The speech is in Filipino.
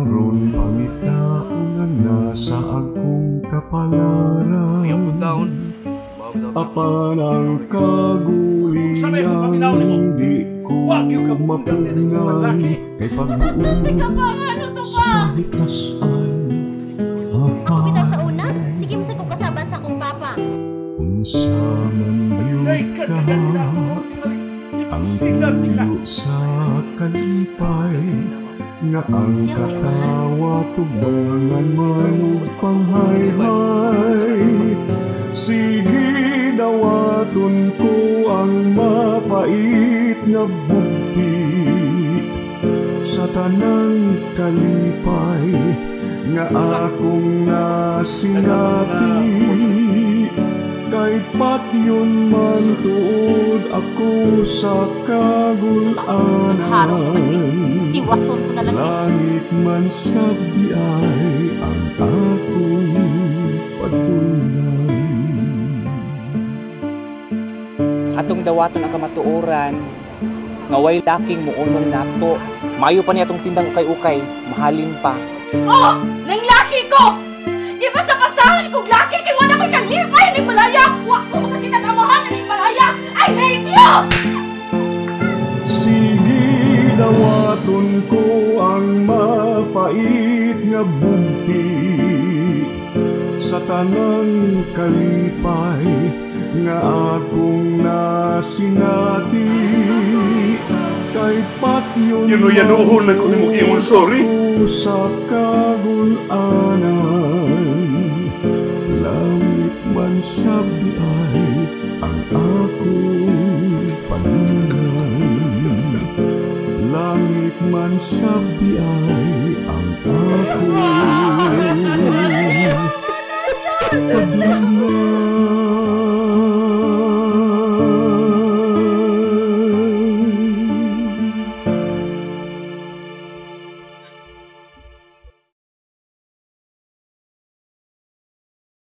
aron pangitaon nga nasa akong kapalaran. Apan ang kagulian di ko mapungan, kay pag-uot sa kahit nasaan. Ako bitaw sa una, sige masag ko kasaban sa akong papa. Unsa man yun ka, ang tuyo sa kalipay, nga ang katawa tubangan man ug panghayhay. Sige dawaton ko ang mapait nga bugti sa tanang kalipay nga akong nasinati. Kay patyon man tuod ako sa kagulanan, Tiwason ko na lang. langit man sabdi ay ang akong patulan. Atong dawaton ang kamatuoran, nga way laking muunong nato. Mayo pa niya atong tindang ukay-ukay, mahalin pa. Oh! Nang laki ko! Di ba sa pasahan kong laki kay wala ko siyang lipay ni Malaya? Wa ko makakita kamahan ni Malaya! I hate you! Sige dawaton ko ang mapait nga bugti sa tanang kalipay nga akong nasinati. Kay patyon Yanuyanuhon na ko imong ingon, sorry. ako sa kagulanan, langit man sabi ay ang akong panunan. Langit man sabi ay ang akong